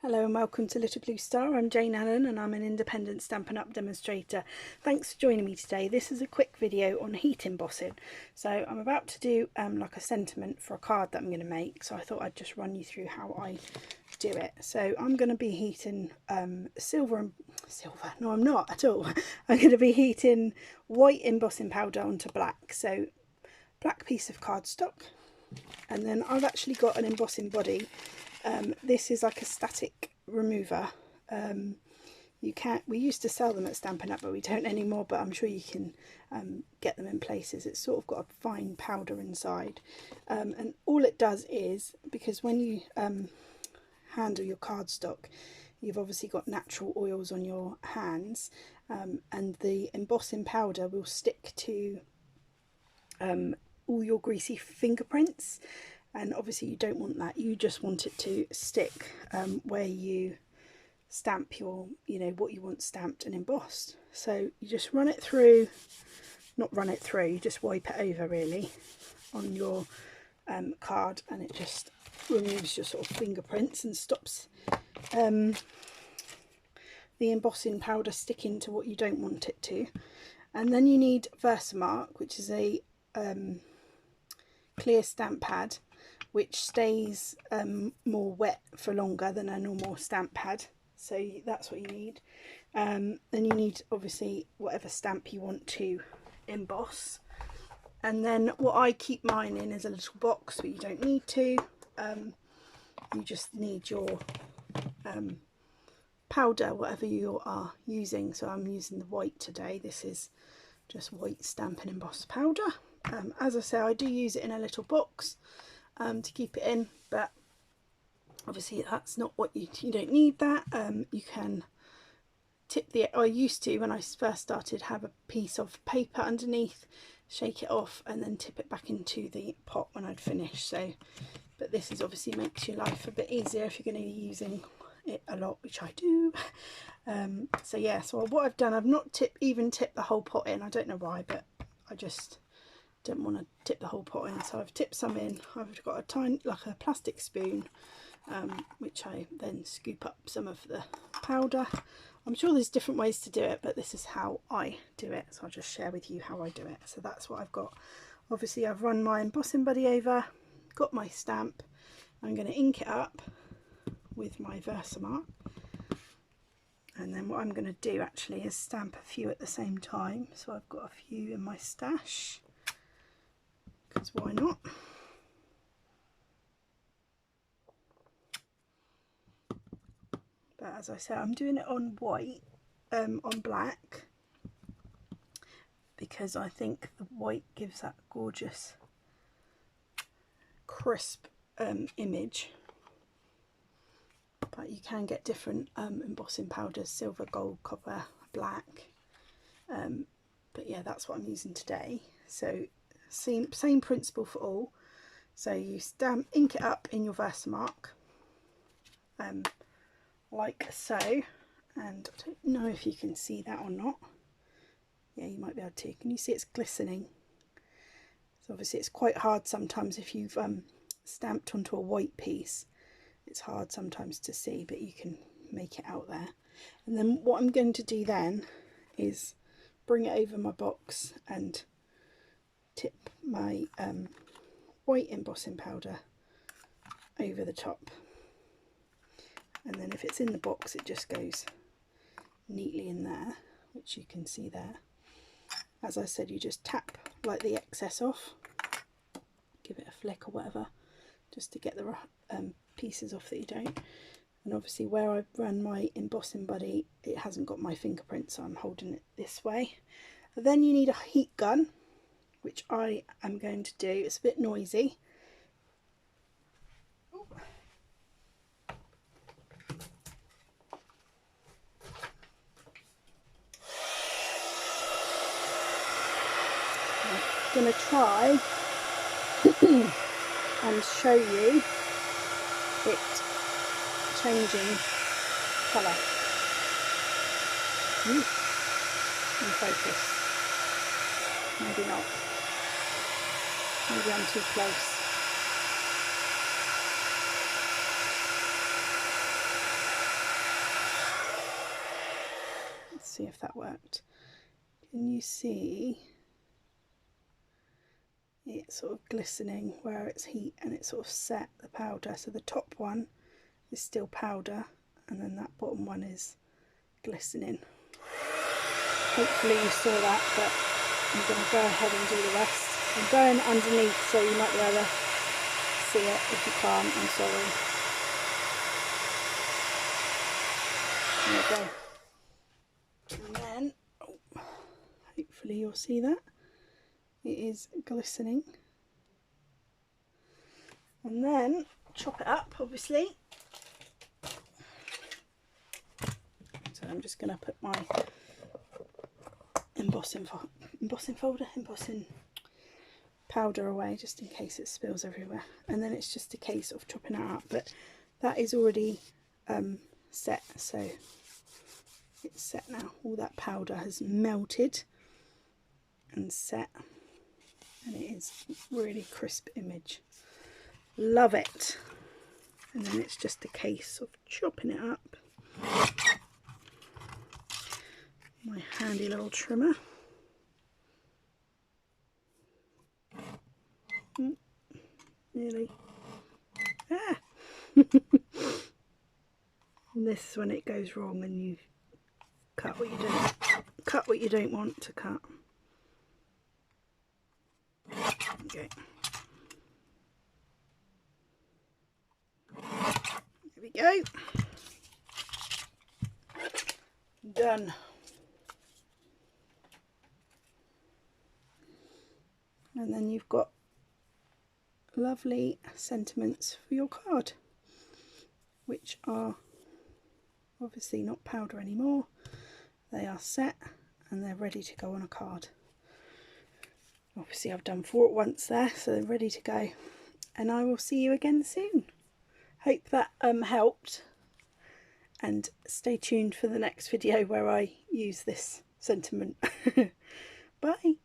Hello and welcome to Little Blue Star. I'm Jane Allen and I'm an independent Stampin' Up! Demonstrator. Thanks for joining me today. This is a quick video on heat embossing. So I'm about to do like a sentiment for a card that I'm going to make, so I thought I'd just run you through how I do it. So I'm going to be heating silver, no I'm not at all. I'm going to be heating white embossing powder onto black. So black piece of cardstock, and then I've actually got an embossing body. This is like a static remover. We used to sell them at Stampin' Up, but we don't anymore, but I'm sure you can get them in places. It's sort of got a fine powder inside, and all it does is, because when you handle your cardstock, you've obviously got natural oils on your hands, and the embossing powder will stick to all your greasy fingerprints. And obviously you don't want that. You just want it to stick where you stamp your, what you want stamped and embossed. So you just run it through, not run it through, you just wipe it over really on your card, and it just removes your sort of fingerprints and stops the embossing powder sticking to what you don't want it to. And then you need Versamark, which is a clear stamp pad, which stays more wet for longer than a normal stamp pad. So that's what you need. Then you need obviously whatever stamp you want to emboss. And then what I keep mine in is a little box, but you don't need to. You just need your powder, whatever you are using. So I'm using the white today. This is just white Stampin' Emboss powder. As I say, I do use it in a little box to keep it in, but obviously that's not what you don't need that. You can tip I used to, when I first started, have a piece of paper underneath, shake it off and then tip it back into the pot when I'd finished. So, but this is obviously makes your life a bit easier if you're going to be using it a lot, which I do. So yeah, so what I've done, I've not even tipped the whole pot in. I don't know why, but I just don't want to tip the whole pot in, so I've tipped some in. I've got a tiny, like a plastic spoon, which I then scoop up some of the powder. I'm sure there's different ways to do it, but this is how I do it, so I'll just share with you how I do it. So that's what I've got. Obviously I've run my embossing buddy over, got my stamp. I'm going to ink it up with my Versamark, and then what I'm going to do actually is stamp a few at the same time. So I've got a few in my stash, because why not? But as I said, I'm doing it on white, on black, because I think the white gives that gorgeous crisp image. But you can get different embossing powders: silver, gold, copper, black. But yeah, that's what I'm using today. So same principle for all. So you ink it up in your Versamark, like so, and I don't know if you can see that or not. Yeah, you might be able to. Can you see it's glistening? So obviously it's quite hard sometimes if you've stamped onto a white piece. It's hard sometimes to see, but you can make it out there. And then what I'm going to do then is bring it over my box and tip my white embossing powder over the top, and then if it's in the box it just goes neatly in there, which you can see there. As I said, you just tap like the excess off, give it a flick or whatever, just to get the pieces off that you don't. And obviously where I've run my embossing buddy, it hasn't got my fingerprint, so I'm holding it this way. And then you need a heat gun, which I am going to do. It's a bit noisy. I'm going to try and show you it changing colour. In focus. Maybe not. Maybe I'm too close. see if that worked. Can you see it sort of glistening where it's heat and it sort of set the powder? So the top one is still powder and then that bottom one is glistening. Hopefully you saw that, but I'm going to go ahead and do the rest. I'm going underneath so you might be able to see it. If you can't, I'm sorry. There we go. And then, oh, hopefully you'll see that. It is glistening. And then chop it up, obviously. So I'm just going to put my embossing powder away just in case it spills everywhere, and then it's just a case of chopping it up. But that is already set, so it's set now. All that powder has melted and set, and it is really crisp image. Love it. And then it's just a case of chopping it up. My handy little trimmer. Nearly. Ah! And this is when it goes wrong and you cut what you don't want to cut. Okay. There we go. Done. And then you've got lovely sentiments for your card, which are obviously not powder anymore. They are set and they're ready to go on a card. Obviously I've done 4 at once there, so they're ready to go, and I will see you again soon. Hope that helped, and stay tuned for the next video where I use this sentiment. Bye.